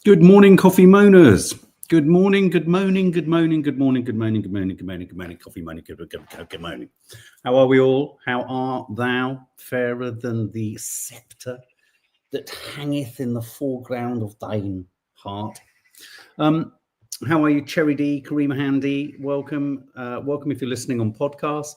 Good morning, coffee moaners. Good morning, good morning, good morning, good morning, good morning, good morning, good morning, good morning, coffee moaning, good morning. How are we all? How art thou, fairer than the sceptre that hangeth in the foreground of thine heart? How are you, Cherry D, Karima Handy? Welcome. Welcome if you're listening on podcast.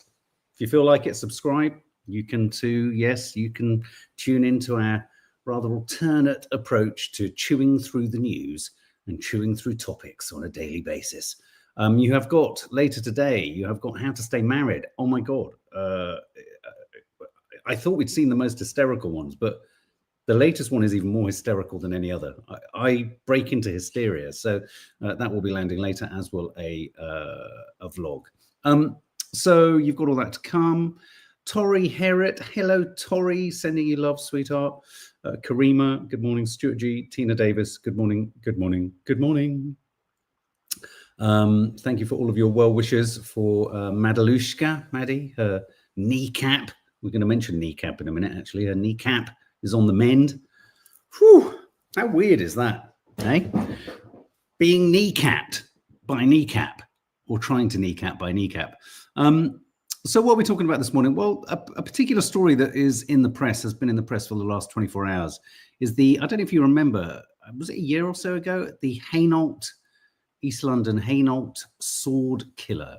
If you feel like it, subscribe. You can too. Yes, you can tune into our rather alternate approach to chewing through the news and chewing through topics on a daily basis. You have got later today, you have got how to stay married. Oh my God. I thought we'd seen the most hysterical ones, but the latest one is even more hysterical than any other. I break into hysteria. So that will be landing later, as will a vlog. So you've got all that to come. Tori Herrett, hello Tori, sending you love, sweetheart. Karima, good morning. Stuart G, Tina Davis, good morning, good morning, good morning. Thank you for all of your well wishes for Madalushka, Maddie, her kneecap. We're going to mention kneecap in a minute, actually. Her kneecap is on the mend. Whew, how weird is that, eh? Being kneecapped by kneecap, or trying to kneecap by kneecap. So what are we talking about this morning? Well, a particular story that is in the press, has been in the press for the last 24 hours, is the, I don't know if you remember, was it a year or so ago, the Hainault, East London Hainault sword killer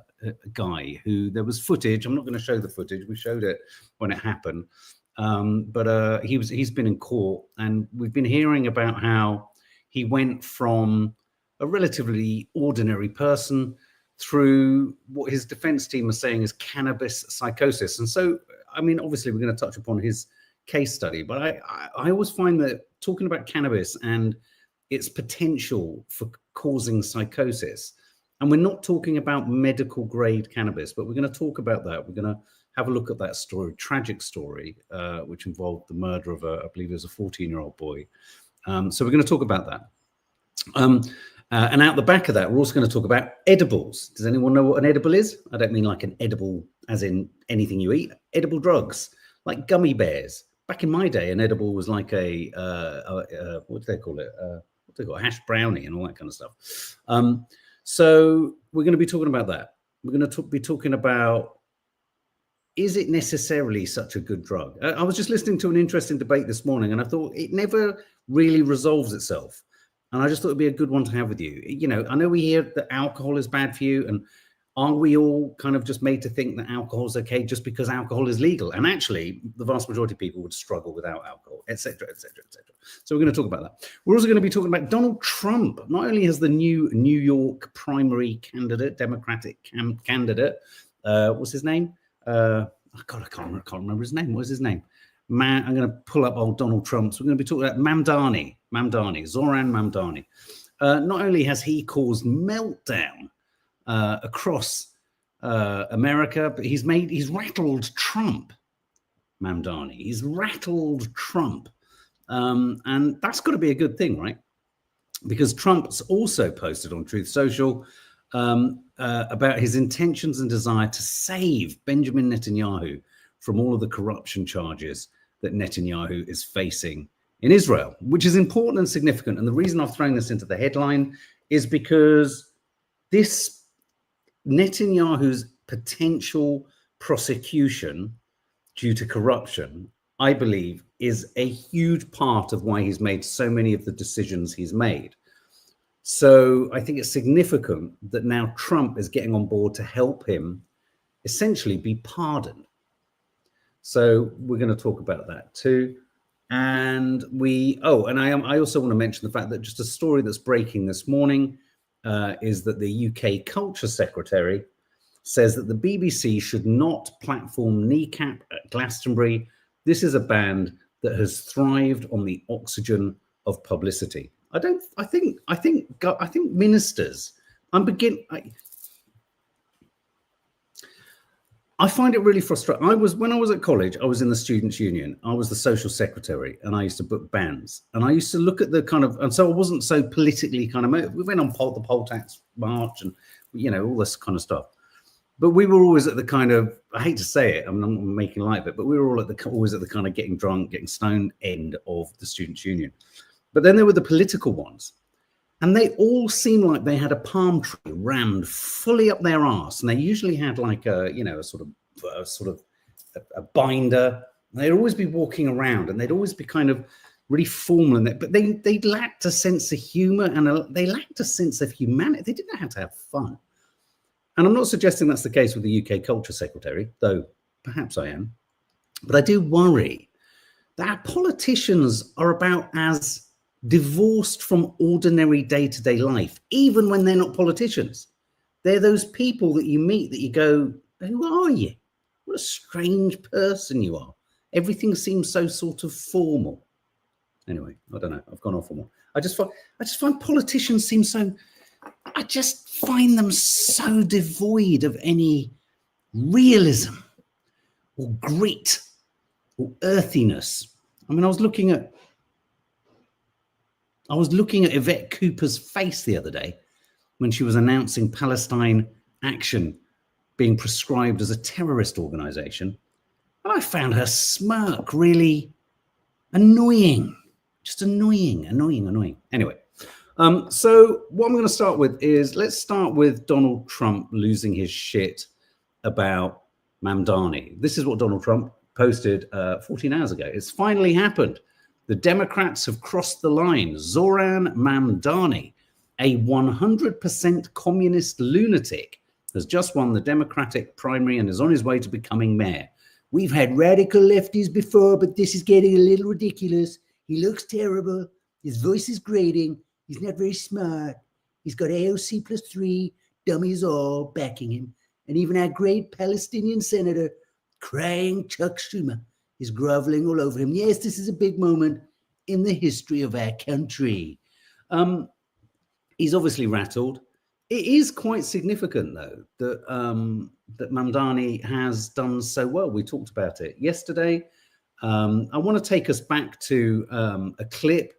guy who, there was footage, I'm not going to show the footage, we showed it when it happened, but he's been in court, and we've been hearing about how he went from a relatively ordinary person through what his defense team are saying is cannabis psychosis. And so, I mean, obviously we're going to touch upon his case study, but I always find that talking about cannabis and its potential for causing psychosis, and we're not talking about medical grade cannabis, but we're going to talk about that. We're going to have a look at that story, tragic story, which involved the murder of I believe it was a 14-year-old boy. So we're going to talk about that. And out the back of that, we're also going to talk about edibles. Does anyone know what an edible is? I don't mean like an edible as in anything you eat. Edible drugs, like gummy bears. Back in my day, an edible was like a what do they call it? What do they call it? A hash brownie and all that kind of stuff. So we're going to be talking about that. We're going to be talking about, is it necessarily such a good drug? I was just listening to an interesting debate this morning, and I thought it never really resolves itself. And I just thought it'd be a good one to have with you. You know, I know we hear that alcohol is bad for you, and are we all kind of just made to think that alcohol is okay just because alcohol is legal? And actually, the vast majority of people would struggle without alcohol, etc., etc., etc. So we're going to talk about that. We're also going to be talking about Donald Trump. Not only has the new New York primary candidate, Democratic candidate, what's his name? God, I can't remember his name. What is his name? I'm going to pull up old Donald Trump. So we're going to be talking about Zoran Mamdani. Not only has he caused meltdown across America, but he's rattled Trump, Mamdani. He's rattled Trump. And that's got to be a good thing, right? Because Trump's also posted on Truth Social about his intentions and desire to save Benjamin Netanyahu from all of the corruption charges that Netanyahu is facing in Israel, which is important and significant. And the reason I've thrown this into the headline is because this Netanyahu's potential prosecution due to corruption, I believe, is a huge part of why he's made so many of the decisions he's made. So I think it's significant that now Trump is getting on board to help him essentially be pardoned. So we're going to talk about that too. And I also want to mention the fact that just a story that's breaking this morning is that the UK Culture Secretary says that the BBC should not platform Kneecap at Glastonbury. This is a band that has thrived on the oxygen of publicity. I think ministers, I find it really frustrating. When I was at college, I was in the Students' Union. I was the social secretary, and I used to book bands. And I used to look at the kind of, and so I wasn't so politically kind of, we went on the poll tax march and, you know, all this kind of stuff. But we were always at the kind of, I hate to say it, I'm not making light of it, but we were all always at the kind of getting drunk, getting stoned end of the Students' Union. But then there were the political ones. And they all seem like they had a palm tree rammed fully up their arse. And they usually had like a, you know, a sort of a binder. And they'd always be walking around, and they'd always be kind of really formal. But they lacked a sense of humor, and they lacked a sense of humanity. They didn't know how to have fun. And I'm not suggesting that's the case with the UK Culture Secretary, though perhaps I am. But I do worry that our politicians are about as divorced from ordinary day-to-day life, even when they're not politicians. They're those people that you meet that you go, who are you? What a strange person you are. Everything seems so sort of formal. Anyway, I don't know. I've gone off on one. I just find politicians seem so, I just find them so devoid of any realism or grit or earthiness. I mean, I was looking at Yvette Cooper's face the other day when she was announcing Palestine Action being prescribed as a terrorist organization. And I found her smirk really annoying, just annoying. Anyway, so what I'm going to start with is, let's start with Donald Trump losing his shit about Mandani. This is what Donald Trump posted 14 hours ago. It's finally happened. The Democrats have crossed the line. Zoran Mandani, a 100% communist lunatic, has just won the Democratic primary and is on his way to becoming mayor. We've had radical lefties before, but this is getting a little ridiculous. He looks terrible. His voice is grating. He's not very smart. He's got AOC +3, dummies all backing him. And even our great Palestinian senator, crying Chuck Schumer, is groveling all over him. Yes, this is a big moment in the history of our country. He's obviously rattled. It is quite significant, though, that that Mandani has done so well. We talked about it yesterday. I want to take us back to a clip.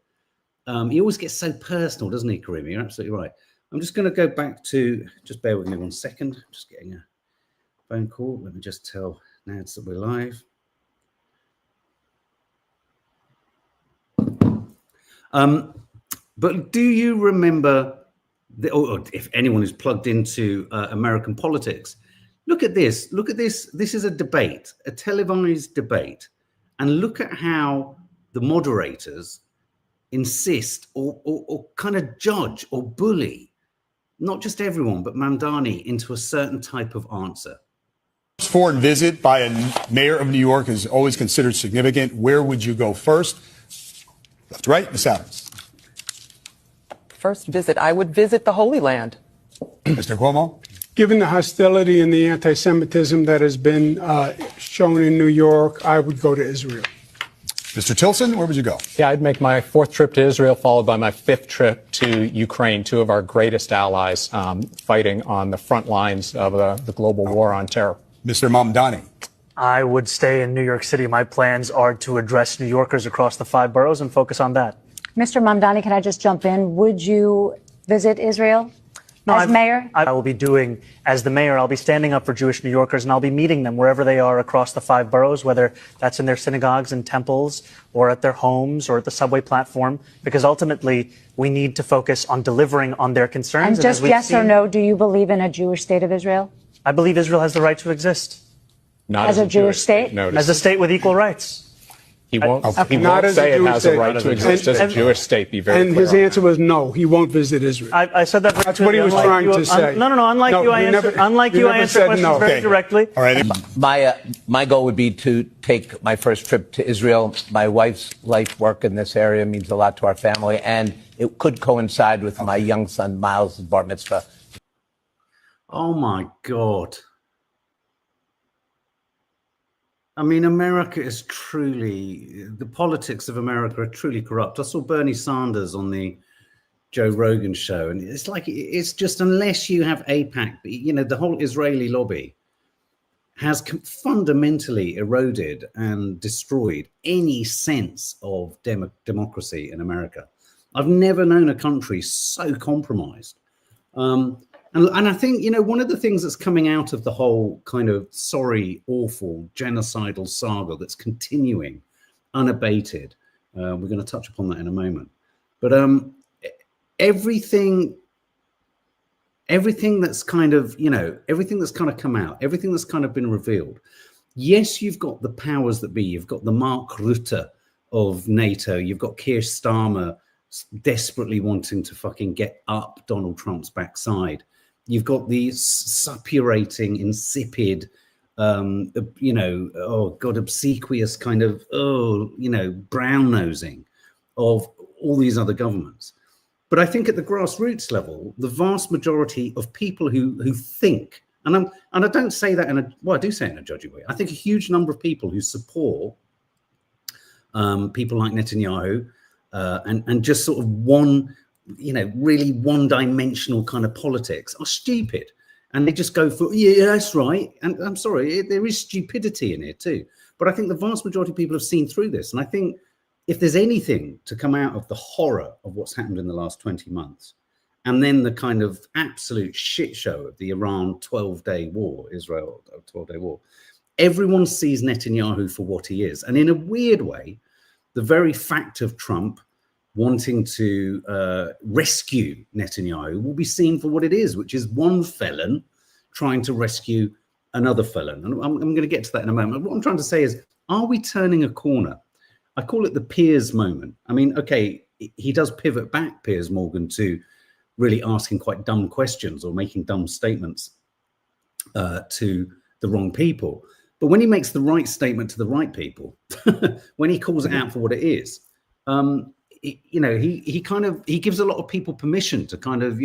He always gets so personal, doesn't he, Karim? You're absolutely right. I'm just going to go back to, just bear with me 1 second. I'm just getting a phone call. Let me just tell Nads that we're live. But do you remember, or if anyone is plugged into American politics, look at this. Look at this. This is a debate, a televised debate. And look at how the moderators insist or kind of judge or bully, not just everyone, but Mandani into a certain type of answer. Foreign visit by a mayor of New York is always considered significant. Where would you go first? Left to right, Ms. Adams. First visit, I would visit the Holy Land. Mr. Cuomo? Given the hostility and the anti-Semitism that has been shown in New York, I would go to Israel. Mr. Tilson, where would you go? Yeah, I'd make my 4th trip to Israel, followed by my 5th trip to Ukraine, 2 of our greatest allies fighting on the front lines of the global war on terror. Mr. Mandani? I would stay in New York City. My plans are to address New Yorkers across the 5 boroughs and focus on that. Mr. Mandani, can I just jump in? Would you visit Israel as mayor? I will be doing, as the mayor, I'll be standing up for Jewish New Yorkers, and I'll be meeting them wherever they are across the 5 boroughs, whether that's in their synagogues and temples or at their homes or at the subway platform, because ultimately we need to focus on delivering on their concerns. And just yes or no, do you believe in a Jewish state of Israel? I believe Israel has the right to exist. Not as a Jewish state? As a state with equal rights. He won't Not as say a it Jewish has state. a right to exist as a Jewish state. Be very And clear his on answer that. was no, he won't visit Israel. I said that. That's what he was trying to say. No. Unlike No, you, I you answer. never- Unlike you you, I never answer said questions no. very Okay. directly. All right. My goal would be to take my first trip to Israel. My wife's life work in this area means a lot to our family, and it could coincide with my young son Miles' bar mitzvah. Oh my God. I mean, America is truly, the politics of America are truly corrupt. I saw Bernie Sanders on the Joe Rogan show, and it's like, it's just, unless you have AIPAC, you know, the whole Israeli lobby has fundamentally eroded and destroyed any sense of democracy in America. I've never known a country so compromised. And I think, you know, one of the things that's coming out of the whole kind of sorry, awful, genocidal saga that's continuing unabated, we're going to touch upon that in a moment. But everything that's kind of, everything that's kind of come out, everything that's kind of been revealed. Yes, you've got the powers that be. You've got the Mark Rutte of NATO. You've got Keir Starmer desperately wanting to fucking get up Donald Trump's backside. You've got the suppurating, insipid, obsequious kind of, brown nosing of all these other governments. But I think at the grassroots level, the vast majority of people who think, and I don't say that I do say it in a judgy way. I think a huge number of people who support people like Netanyahu and just sort of really one-dimensional kind of politics are stupid. And they just go for, yeah, that's right. And I'm sorry, there is stupidity in it too. But I think the vast majority of people have seen through this. And I think if there's anything to come out of the horror of what's happened in the last 20 months, and then the kind of absolute shit show of the Iran 12-day war, Israel 12-day war, everyone sees Netanyahu for what he is. And in a weird way, the very fact of Trump wanting to rescue Netanyahu will be seen for what it is, which is one felon trying to rescue another felon. And I'm going to get to that in a moment. What I'm trying to say is, are we turning a corner? I call it the Piers moment. I mean, okay, he does pivot back, Piers Morgan, to really asking quite dumb questions or making dumb statements to the wrong people. But when he makes the right statement to the right people, when he calls it out for what it is, he gives a lot of people permission to kind of,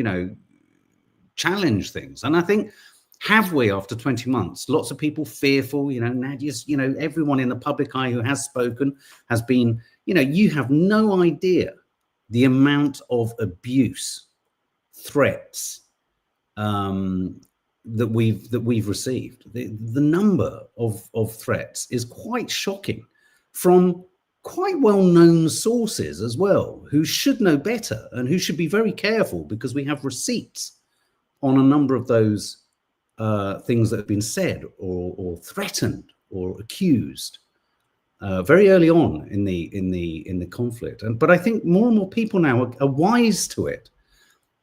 challenge things. And I think, have we, after 20 months, lots of people fearful, Nadia's, everyone in the public eye who has spoken has been, you have no idea the amount of abuse, threats that we've received. The number of threats is quite shocking from quite well-known sources as well, who should know better and who should be very careful, because we have receipts on a number of those things that have been said or threatened or accused very early on in the conflict. But I think more and more people now are wise to it.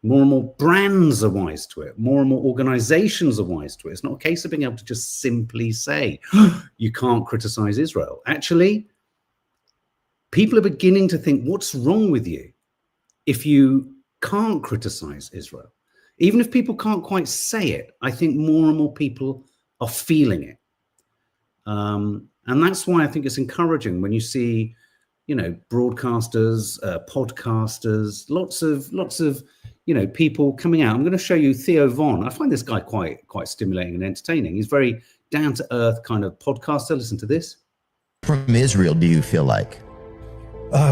More and more brands are wise to it. More and more organizations are wise to it. It's not a case of being able to just simply say, you can't criticize Israel. Actually, people are beginning to think, what's wrong with you if you can't criticize Israel? Even if people can't quite say it, I think more and more people are feeling it. And that's why I think it's encouraging when you see, broadcasters, podcasters, lots of people coming out. I'm going to show you Theo Von. I find this guy quite stimulating and entertaining. He's very down to earth kind of podcaster. Listen to this. From Israel, do you feel like?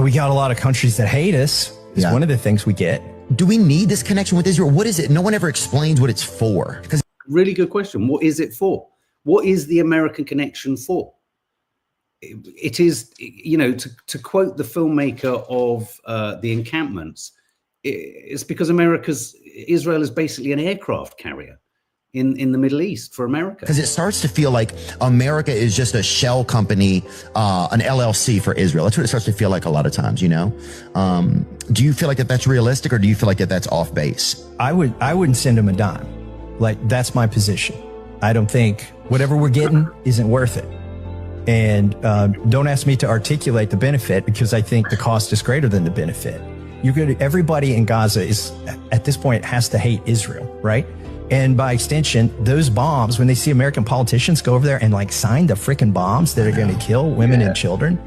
We got a lot of countries that hate us. Is one of the things we get. Do we need this connection with Israel? What is it? No one ever explains what it's for. Really good question. What is it for? What is the American connection for? It is, to quote the filmmaker of The Encampments, it's because Israel is basically an aircraft carrier in the Middle East for America. Because it starts to feel like America is just a shell company, an LLC for Israel. That's what it starts to feel like a lot of times, Do you feel like that's realistic, or do you feel like that's off base? I wouldn't send them a dime. Like, that's my position. I don't think whatever we're getting isn't worth it. And don't ask me to articulate the benefit, because I think the cost is greater than the benefit. Everybody in Gaza is, at this point, has to hate Israel, right? And by extension, those bombs, when they see American politicians go over there and sign the freaking bombs that are going to kill women and children.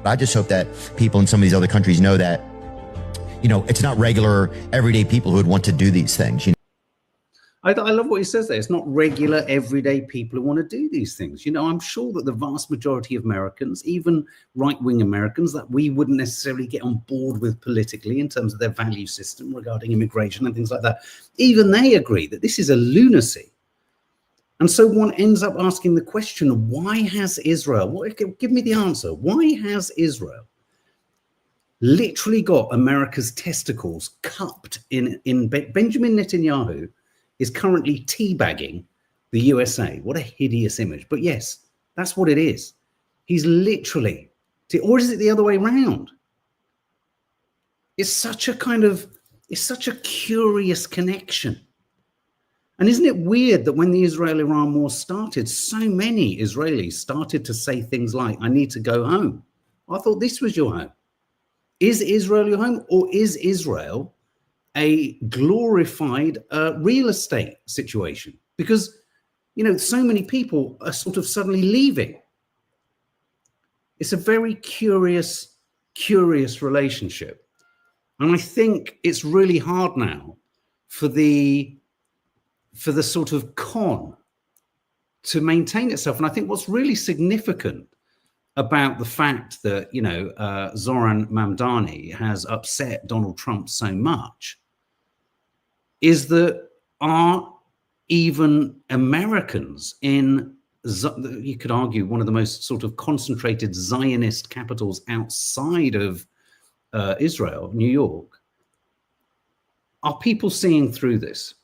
I just hope that people in some of these other countries know that, it's not regular, everyday people who would want to do these things. I love what he says there. It's not regular, everyday people who want to do these things. I'm sure that the vast majority of Americans, even right-wing Americans that we wouldn't necessarily get on board with politically in terms of their value system regarding immigration and things like that, even they agree that this is a lunacy. And so one ends up asking the question, why has Israel, give me the answer, why has Israel literally got America's testicles cupped in Benjamin Netanyahu is currently teabagging the USA. What a hideous image. But yes, that's what it is. He's literally, or is it the other way around? It's such a kind of It's such a curious connection. And isn't it weird that when the Israel-Iran war started, so many Israelis started to say things like, I need to go home. I thought this was your home. Is Israel your home, or is Israel a glorified real estate situation? Because, you know, so many people are sort of suddenly leaving. It's a very curious relationship. And I think it's really hard now for the sort of con to maintain itself. And I think what's really significant about the fact that, you know, Zoran Mamdani has upset Donald Trump so much is that are even Americans in, you could argue, one of the most sort of concentrated Zionist capitals outside of Israel, New York, are people seeing through this?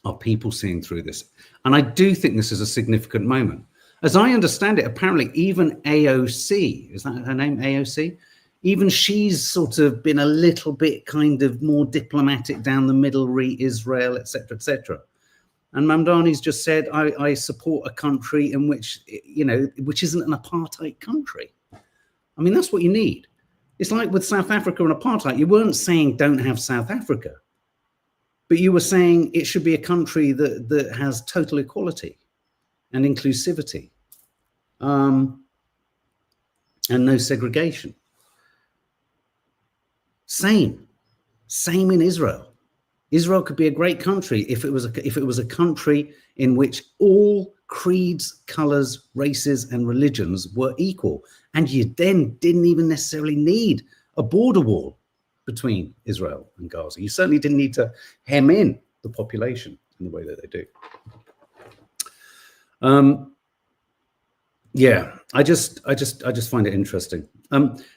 Are people seeing through this? And I do think this is a significant moment. As I understand it, apparently even AOC, is that her name, AOC? Even she's sort of been a little bit kind of more diplomatic down the middle, re-Israel, etc., etc. And Mamdani's just said, I support a country in which, you know, which isn't an apartheid country. I mean, that's what you need. It's like with South Africa and apartheid. You weren't saying don't have South Africa, but you were saying it should be a country that has total equality and inclusivity, and no segregation. Same in Israel. Israel could be a great country if it was a country in which all creeds, colors, races, and religions were equal, and you then didn't even necessarily need a border wall between Israel and Gaza. You certainly didn't need to hem in the population in the way that they do. Yeah, I just find it interesting.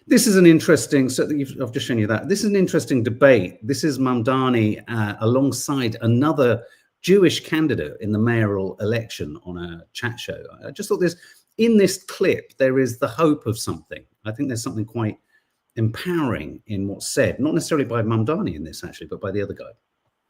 This is an interesting, so I've just shown you that. This is an interesting debate. This is Mamdani alongside another Jewish candidate in the mayoral election on a chat show. I just thought in this clip, there is the hope of something. I think there's something quite empowering in what's said, not necessarily by Mamdani in this actually, but by the other guy.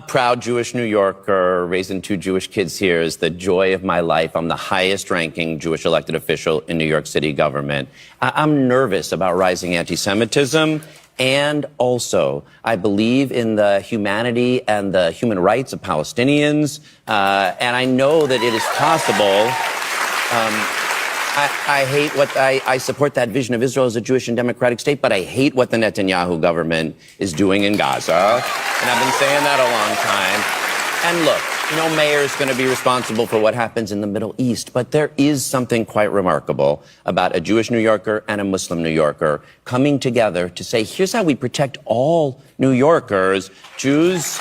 Proud Jewish New Yorker, raising 2 Jewish kids here is the joy of my life. I'm the highest ranking Jewish elected official in New York City government. I'm nervous about rising anti-Semitism. And also, I believe in the humanity and the human rights of Palestinians. And I know that it is possible. I hate I support that vision of Israel as a Jewish and democratic state, but I hate what the Netanyahu government is doing in Gaza. And I've been saying that a long time. And look, no mayor is going to be responsible for what happens in the Middle East, but there is something quite remarkable about a Jewish New Yorker and a Muslim New Yorker coming together to say, here's how we protect all New Yorkers, Jewish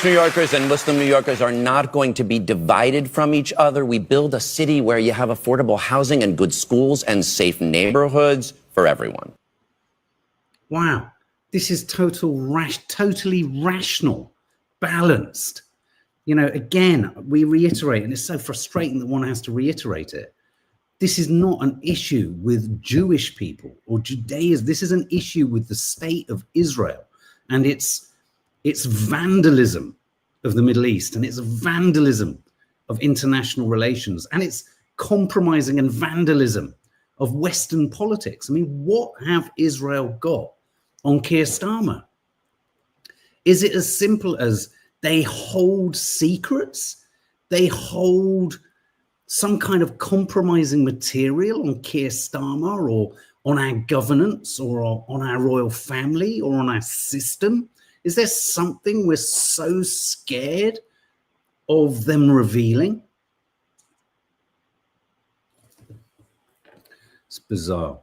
New Yorkers and Muslim New Yorkers are not going to be divided from each other. We build a city where you have affordable housing and good schools and safe neighborhoods for everyone. Wow, this is totally rational, balanced. You know, again, we reiterate, and it's so frustrating that one has to reiterate it. This is not an issue with Jewish people or Judaism. This is an issue with the state of Israel and its vandalism of the Middle East, and its vandalism of international relations, and its compromising and vandalism of Western politics. I mean, what have Israel got on Keir Starmer? Is it as simple as they hold secrets? They hold some kind of compromising material on Keir Starmer, or on our governance, or on our royal family, or on our system? Is there something we're so scared of them revealing? It's bizarre.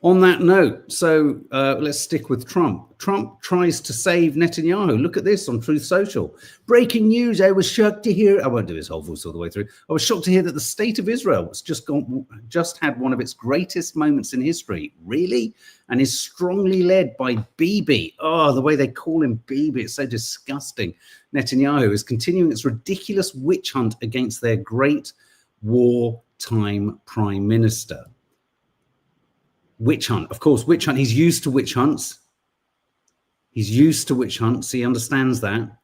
On that note, so let's stick with Trump. Trump tries to save Netanyahu. Look at this on Truth Social. Breaking news. I was shocked to hear. I won't do his whole voice all the way through. I was shocked to hear that the state of Israel has just had one of its greatest moments in history. Really? And is strongly led by Bibi. Oh, the way they call him Bibi. It's so disgusting. Netanyahu is continuing its ridiculous witch hunt against their great wartime prime minister. Witch hunt, of course, witch hunt. He's used to witch hunts. He's used to witch hunts. He understands that.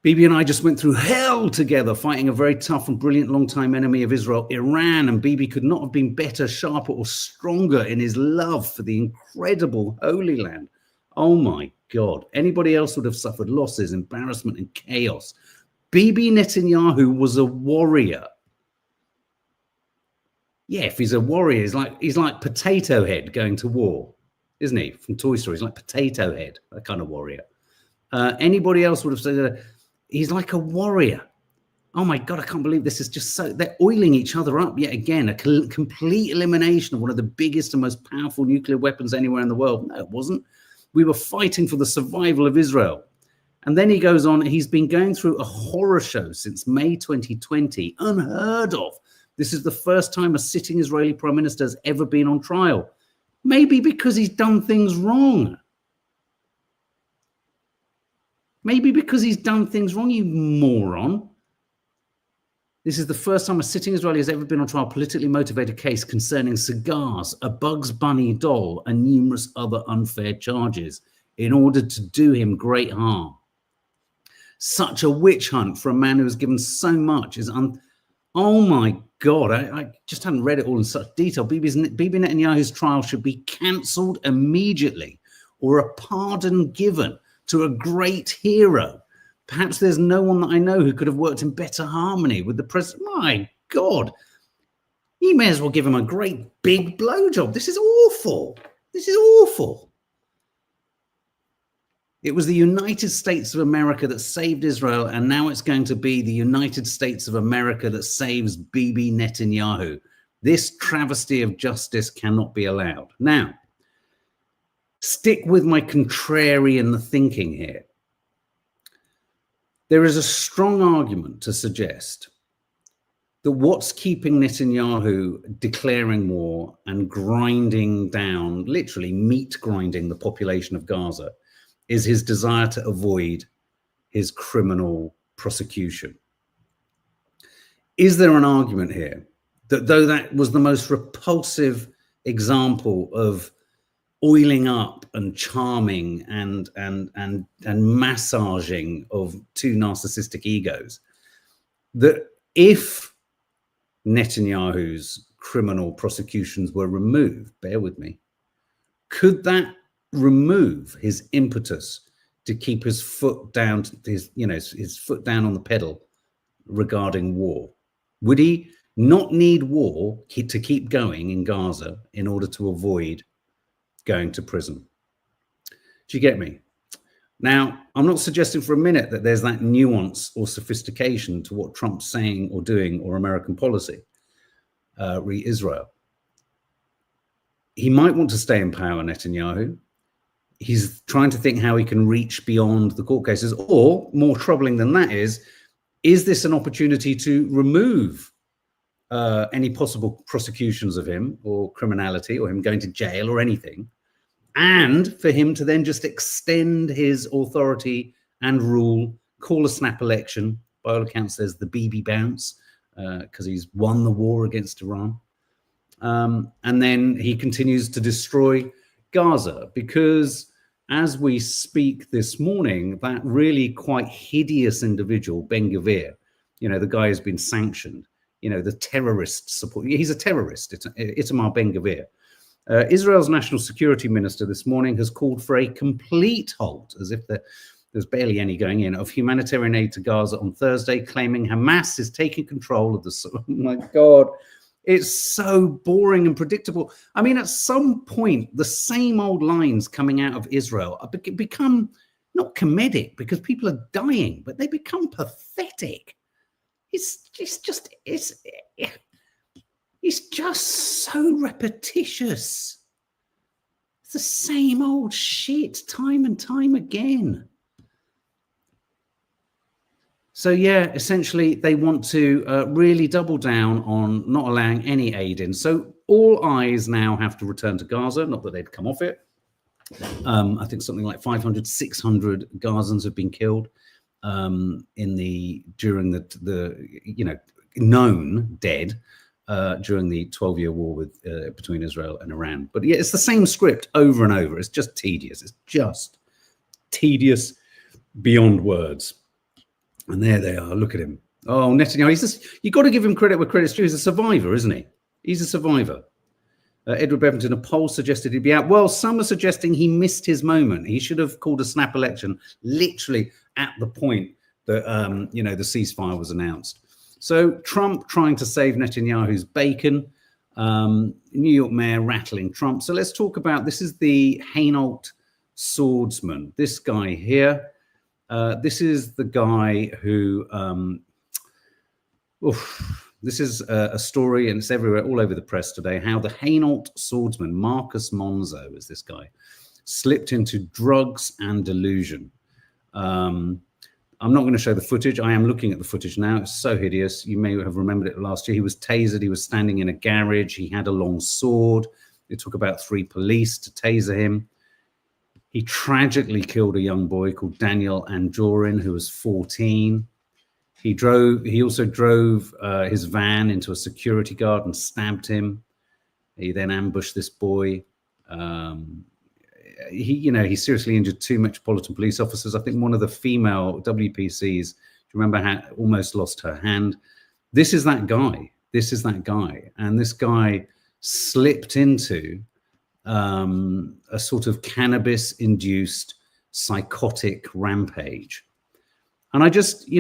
Bibi and I just went through hell together, fighting a very tough and brilliant long-time enemy of Israel, Iran, and Bibi could not have been better, sharper, or stronger in his love for the incredible Holy Land. Oh my God. Anybody else would have suffered losses, embarrassment, and chaos. Bibi Netanyahu was a warrior. Yeah, if he's a warrior, he's like Potato Head going to war, isn't he? From Toy Story, he's like Potato Head, that kind of warrior. Anybody else would have said that. He's like a warrior. Oh my God, I can't believe this is just so, they're oiling each other up yet again. A complete elimination of one of the biggest and most powerful nuclear weapons anywhere in the world. No, it wasn't. We were fighting for the survival of Israel. And then he goes on, he's been going through a horror show since May 2020, unheard of. This is the first time a sitting Israeli prime minister has ever been on trial. Maybe because he's done things wrong. Maybe because he's done things wrong, you moron. This is the first time a sitting Israeli has ever been on trial, politically motivated case concerning cigars, a Bugs Bunny doll, and numerous other unfair charges in order to do him great harm. Such a witch hunt for a man who has given so much is oh my God, I just haven't read it all in such detail. Bibi Netanyahu's trial should be cancelled immediately or a pardon given to a great hero. Perhaps there's no one that I know who could have worked in better harmony with the president. My God, you may as well give him a great big blowjob. This is awful. This is awful. It was the United States of America that saved Israel, and now it's going to be the United States of America that saves Bibi Netanyahu. This travesty of justice cannot be allowed. Now, stick with my contrarian thinking here. There is a strong argument to suggest that what's keeping Netanyahu declaring war and grinding down, literally meat grinding the population of Gaza, is his desire to avoid his criminal prosecution. Is there an argument here that though that was the most repulsive example of oiling up and charming and massaging of two narcissistic egos, that if Netanyahu's criminal prosecutions were removed, bear with me, could that remove his impetus to keep his foot down, his foot down on the pedal regarding war? Would he not need war to keep going in Gaza in order to avoid going to prison? Do you get me? Now, I'm not suggesting for a minute that there's that nuance or sophistication to what Trump's saying or doing or American policy re Israel. He might want to stay in power, Netanyahu. He's trying to think how he can reach beyond the court cases, or more troubling than that is this an opportunity to remove any possible prosecutions of him or criminality or him going to jail or anything, and for him to then just extend his authority and rule, call a snap election, by all accounts there's the Bibi bounce, because he's won the war against Iran. And then he continues to destroy Gaza, because as we speak this morning, that really quite hideous individual, Ben Gvir, the guy who's been sanctioned, the terrorist support, he's a terrorist, Itamar Ben Gvir. Israel's national security minister this morning has called for a complete halt, as if there's barely any going in, of humanitarian aid to Gaza on Thursday, claiming Hamas is taking control of the... Oh my God. It's so boring and predictable. I mean, at some point, the same old lines coming out of Israel become not comedic because people are dying, but they become pathetic. It's just so repetitious. It's the same old shit time and time again. So yeah, essentially they want to really double down on not allowing any aid in. So all eyes now have to return to Gaza, not that they'd come off it. I think something like 500, 600 Gazans have been killed during the known dead during the 12-year war between Israel and Iran. But yeah, it's the same script over and over. It's just tedious. It's just tedious beyond words. And there they are. Look at him. Oh, Netanyahu. You've got to give him credit where credit's due. He's a survivor, isn't he? He's a survivor. Edward Bevington, a poll suggested he'd be out. Well, some are suggesting he missed his moment. He should have called a snap election literally at the point that, the ceasefire was announced. So Trump trying to save Netanyahu's bacon, New York mayor rattling Trump. So let's talk about, this is the Hainault swordsman, this guy here. This is the guy who, this is a story, and it's everywhere, all over the press today, how the Hainault swordsman, Marcus Monzo is this guy, slipped into drugs and delusion. I'm not going to show the footage. I am looking at the footage now. It's so hideous. You may have remembered it last year. He was tasered. He was standing in a garage. He had a long sword. It took about 3 police to taser him. He tragically killed a young boy called Daniel Anjorin, who was 14. He also drove his van into a security guard and stabbed him. He then ambushed this boy. He seriously injured 2 Metropolitan Police officers. I think one of the female WPCs, do you remember, almost lost her hand. This is that guy. This is that guy. And this guy slipped into a sort of cannabis-induced psychotic rampage. And I just,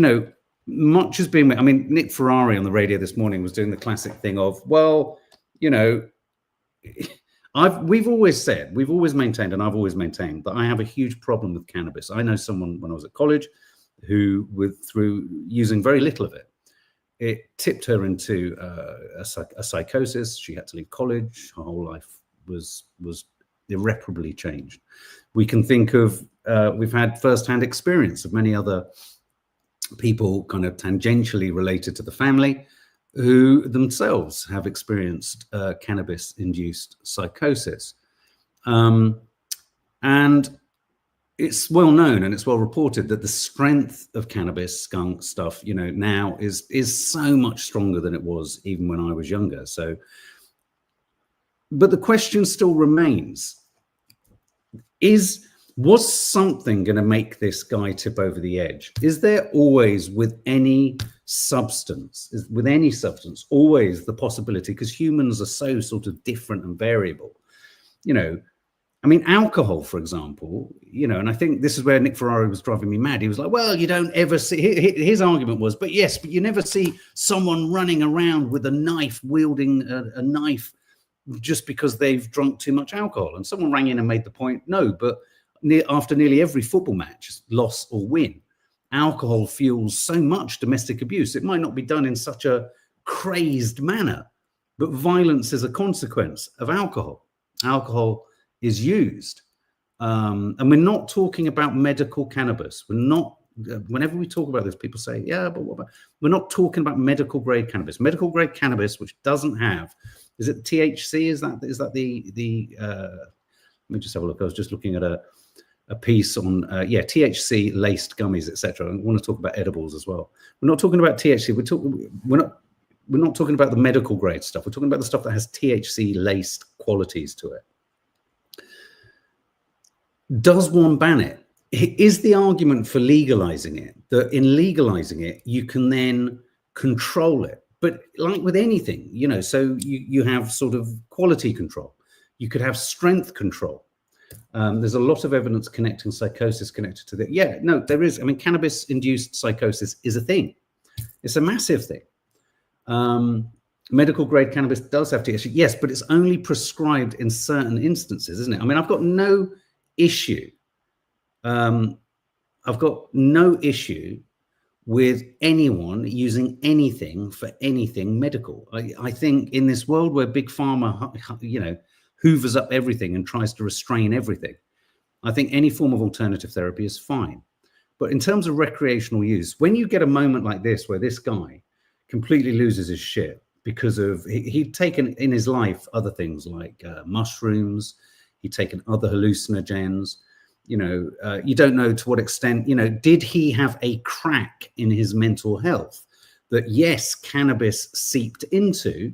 much has been, Nick Ferrari on the radio this morning was doing the classic thing of, well, we've always maintained, and I've always maintained, that I have a huge problem with cannabis. I know someone when I was at college who, through using very little of it, it tipped her into a psychosis. She had to leave college. Her whole life was irreparably changed. We can think of, we've had firsthand experience of many other people kind of tangentially related to the family who themselves have experienced cannabis-induced psychosis. And it's well known and it's well reported that the strength of cannabis skunk stuff, now is so much stronger than it was even when I was younger. So, but the question still remains, was something going to make this guy tip over the edge? Is there always, with any substance, always the possibility, because humans are so sort of different and variable, alcohol, for example, and I think this is where Nick Ferrari was driving me mad. He was like, well, you don't ever see, his argument was, but you never see someone running around with a knife, wielding a knife just because they've drunk too much alcohol. And someone rang in and made the point, no, but after nearly every football match, loss or win, alcohol fuels so much domestic abuse. It might not be done in such a crazed manner, but violence is a consequence of alcohol. Alcohol is used. And we're not talking about medical cannabis. We're not, whenever we talk about this, people say, yeah, but what about, we're not talking about medical grade cannabis. Medical grade cannabis, which doesn't have, is it THC? Is that the let me just have a look. I was just looking at a piece on THC laced gummies, etc. I want to talk about edibles as well. We're not talking about THC. We're not talking about the medical grade stuff. We're talking about the stuff that has THC laced qualities to it. Does one ban it? Is the argument for legalizing it that in legalizing it you can then control it? But like with anything, so you have sort of quality control. You could have strength control. There's a lot of evidence connecting psychosis connected to that. Yeah, no, there is. Cannabis-induced psychosis is a thing. It's a massive thing. Medical grade cannabis does have THC, yes, but it's only prescribed in certain instances, isn't it? I've got no issue. I've got no issue with anyone using anything for anything medical. I think in this world where big pharma, hoovers up everything and tries to restrain everything, I think any form of alternative therapy is fine. But in terms of recreational use, when you get a moment like this where this guy completely loses his shit because of he'd taken in his life other things like mushrooms, he'd taken other hallucinogens, you don't know to what extent, did he have a crack in his mental health that, yes, cannabis seeped into,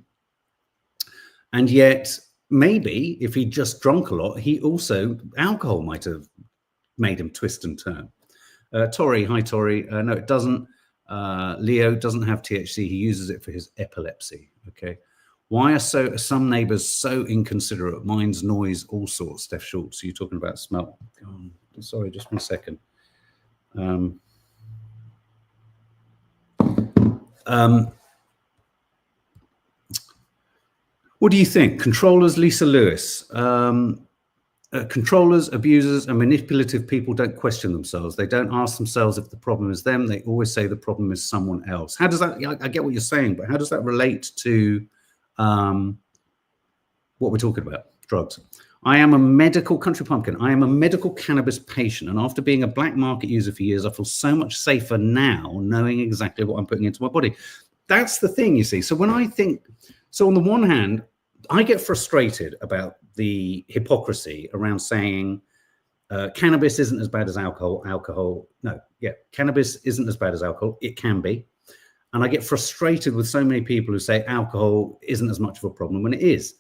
And yet, maybe if he just drunk a lot, alcohol might have made him twist and turn. Tori, hi Tori. No, it doesn't. Leo doesn't have THC. He uses it for his epilepsy. Okay. Why are some neighbors so inconsiderate? Mine's noise, all sorts. Steph Schultz, you're talking about smell. Sorry, just 1 second. What do you think? Controllers, Lisa Lewis. Controllers, abusers, and manipulative people don't question themselves. They don't ask themselves if the problem is them. They always say the problem is someone else. How does that, I get what you're saying, but how does that relate to what we're talking about, drugs? I am a medical country pumpkin. I am a medical cannabis patient. And after being a black market user for years, I feel so much safer now knowing exactly what I'm putting into my body. That's the thing, you see. So when I think, so on the one hand, I get frustrated about the hypocrisy around saying cannabis isn't as bad as alcohol. Cannabis isn't as bad as alcohol. It can be. And I get frustrated with so many people who say alcohol isn't as much of a problem when it is.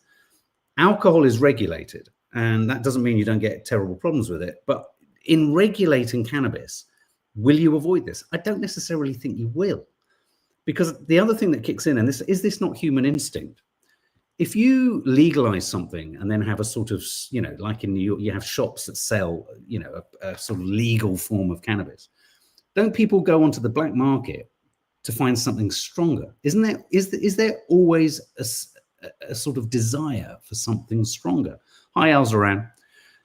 Alcohol is regulated, and that doesn't mean you don't get terrible problems with it. But in regulating cannabis, will you avoid this? I don't necessarily think you will. Because the other thing that kicks in, and this not human instinct? If you legalize something and then have a sort of, like in New York, you have shops that sell, a sort of legal form of cannabis. Don't people go onto the black market to find something stronger? Is there always a sort of desire for something stronger? Hi, Alzaran.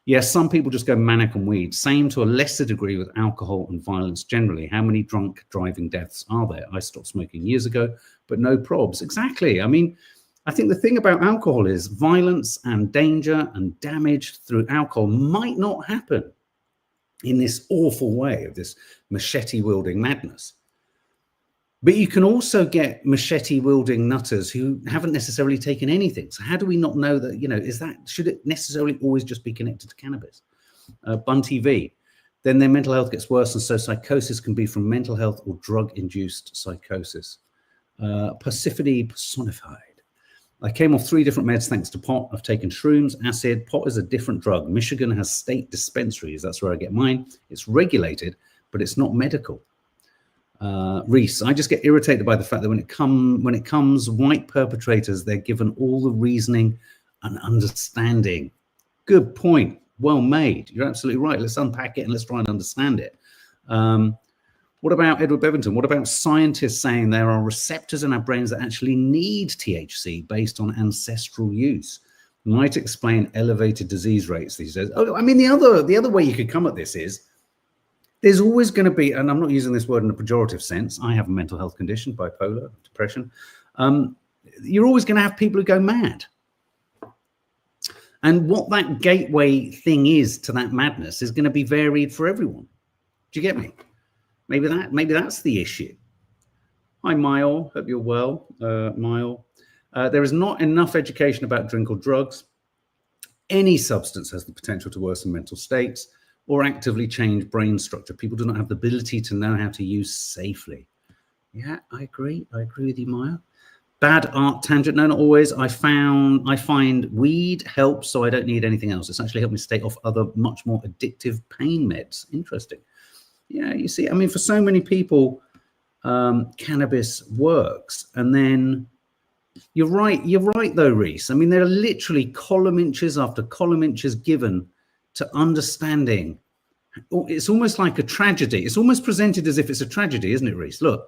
Yes, some people just go manic on weed. Same to a lesser degree with alcohol and violence generally. How many drunk driving deaths are there? I stopped smoking years ago, but no probs. Exactly. I mean, I think the thing about alcohol is violence and danger and damage through alcohol might not happen in this awful way of this machete-wielding madness. But you can also get machete-wielding nutters who haven't necessarily taken anything. So how do we not know that, should it necessarily always just be connected to cannabis? Bun TV. Then their mental health gets worse, and so psychosis can be from mental health or drug-induced psychosis. Persephone personified. I came off 3 different meds thanks to pot. I've taken shrooms, acid. Pot is a different drug. Michigan has state dispensaries. That's where I get mine. It's regulated, but it's not medical. Reese, I just get irritated by the fact that when it comes white perpetrators, they're given all the reasoning and understanding. Good point. Well made. You're absolutely right. Let's unpack it and let's try and understand it. What about Edward Bevington? What about scientists saying there are receptors in our brains that actually need THC based on ancestral use? Might explain elevated disease rates these days. Oh, I mean, the other way you could come at this is there's always going to be, and I'm not using this word in a pejorative sense. I have a mental health condition, bipolar, depression. You're always going to have people who go mad. And what that gateway thing is to that madness is going to be varied for everyone. Do you get me? Maybe that's the issue. Hi, Mile. Hope you're well, Mile. There is not enough education about drink or drugs. Any substance has the potential to worsen mental states or actively change brain structure. People do not have the ability to know how to use safely. Yeah, I agree. I agree with you, Maya. Bad art tangent. No, not always. I find weed helps, so I don't need anything else. It's actually helped me stay off other much more addictive pain meds. Interesting. Yeah, you see, I mean, for so many people, cannabis works. And then you're right though, Reese. I mean, there are literally column inches after column inches given to understanding. It's almost like a tragedy. It's almost presented as if it's a tragedy, isn't it, Reese? Look,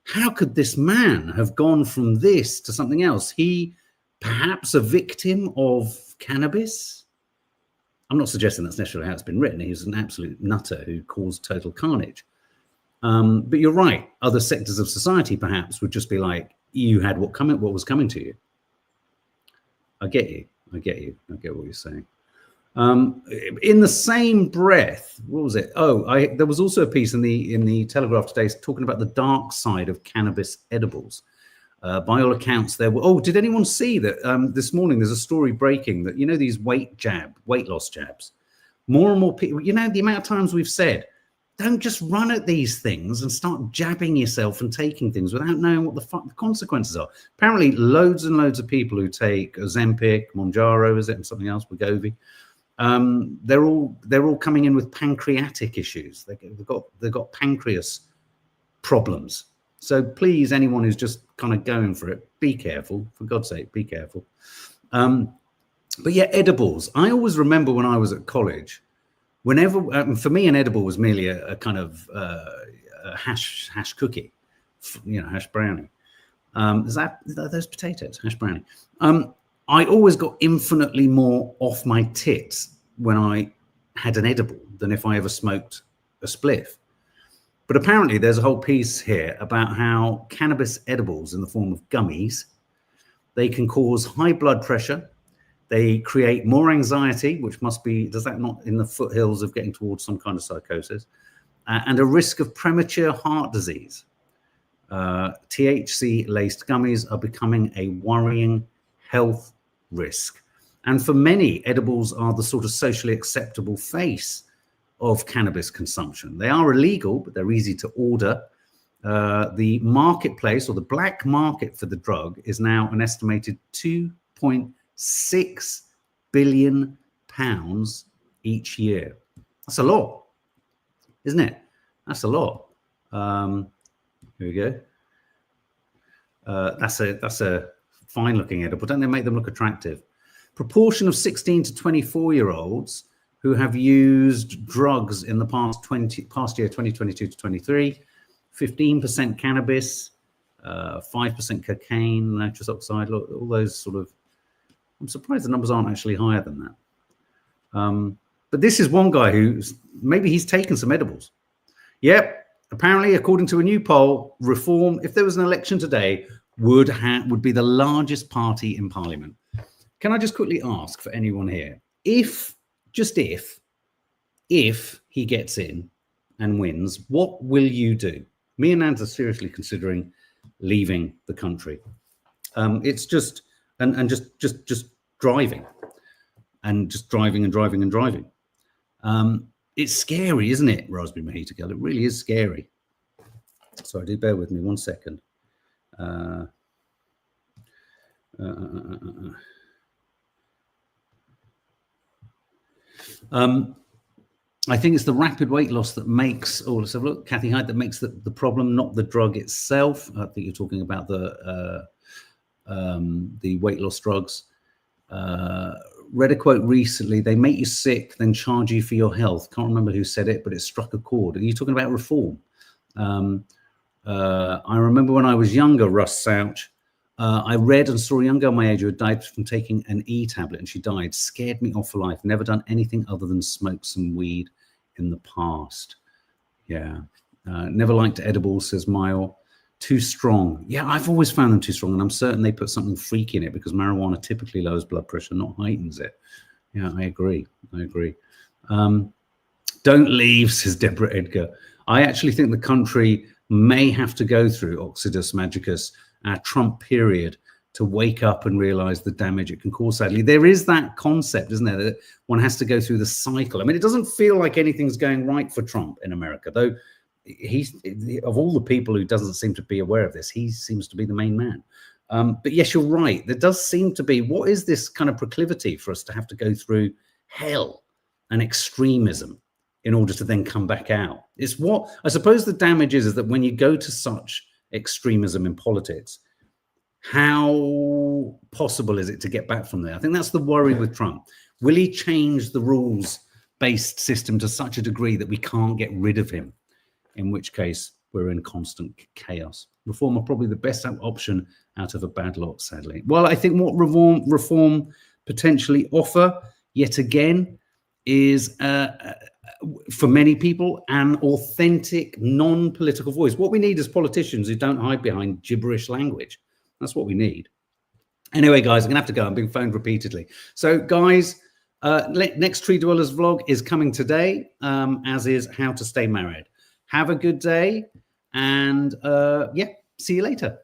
how could this man have gone from this to something else? He perhaps a victim of cannabis? I'm not suggesting that's necessarily how it's been written. He was an absolute nutter who caused total carnage. But you're right. Other sectors of society perhaps would just be like, you had what was coming to you. I get you. I get what you're saying. In the same breath, what was it? There was also a piece in the Telegraph today talking about the dark side of cannabis edibles. By all accounts, did anyone see that this morning there's a story breaking that, these weight loss jabs, more and more people, the amount of times we've said don't just run at these things and start jabbing yourself and taking things without knowing what the consequences are. Apparently, loads and loads of people who take Ozempic, Mounjaro, is it, and something else, Wegovy, they're all coming in with pancreatic issues. They've got pancreas problems. So please, anyone who's just kind of going for it, be careful. For God's sake, be careful. But yeah, edibles. I always remember when I was at college, whenever for me, an edible was merely a kind of a hash cookie, hash brownie. Is that those potatoes, hash brownie? I always got infinitely more off my tits when I had an edible than if I ever smoked a spliff. But apparently there's a whole piece here about how cannabis edibles in the form of gummies, they can cause high blood pressure. They create more anxiety, which must be, does that not in the foothills of getting towards some kind of psychosis, and a risk of premature heart disease. THC-laced gummies are becoming a worrying health risk. And for many, edibles are the sort of socially acceptable face of cannabis consumption. They are illegal, but they're easy to order. The marketplace, or the black market for the drug, is now an estimated £2.6 billion each year. That's a lot, isn't it? That's a lot. Here we go. That's a fine-looking edible. Don't they make them look attractive? Proportion of 16 to 24-year-olds who have used drugs in the past year, 2022 to 23, 15% cannabis, 5% cocaine, nitrous oxide, all those sort of. I'm surprised the numbers aren't actually higher than that. But this is one guy who's maybe he's taken some edibles. Yep. Apparently, according to a new poll, Reform, if there was an election today, would be the largest party in Parliament. Can I just quickly ask for anyone here, if he gets in and wins, what will you do? Me and Nans are seriously considering leaving the country. It's just just driving and just driving and driving and driving. It's scary, isn't it, Raspberry Mojito Girl? It really is scary. Sorry, do bear with me 1 second. I think it's the rapid weight loss that makes, let's have a look, Kathy Hyde, that makes the problem, not the drug itself. I think you're talking about the weight loss drugs. Read a quote recently, they make you sick, then charge you for your health. Can't remember who said it, but it struck a chord. Are you talking about reform? I remember when I was younger, Russ Souch, I read and saw a young girl my age who had died from taking an E tablet, and she died. Scared me off for life. Never done anything other than smoke some weed in the past. Yeah. Never liked edibles, says Mile. Too strong. Yeah, I've always found them too strong, and I'm certain they put something freaky in it because marijuana typically lowers blood pressure, not heightens it. Yeah, I agree. Don't leave, says Deborah Edgar. I actually think the country may have to go through Oxidus Magicus, our Trump period, to wake up and realize the damage it can cause. Sadly, there is that concept, isn't there, that one has to go through the cycle. I mean, it doesn't feel like anything's going right for Trump in America, though. He's, of all the people who doesn't seem to be aware of this, he seems to be the main man. But yes, you're right. There does seem to be, what is this kind of proclivity for us to have to go through hell and extremism in order to then come back out? It's what I suppose the damage is that when you go to such extremism in politics, how possible is it to get back from there? I think that's the worry with Trump. Will he change the rules-based system to such a degree that we can't get rid of him? In which case, we're in constant chaos. Reform are probably the best option out of a bad lot, sadly. Well, I think what reform potentially offer, yet again, is, for many people, an authentic, non-political voice. What we need is politicians who don't hide behind gibberish language. That's what we need. Anyway, guys, I'm going to have to go. I'm being phoned repeatedly. So, guys, next Tree Dwellers vlog is coming today, as is How to Stay Married. Have a good day, and yeah, see you later. Thanks.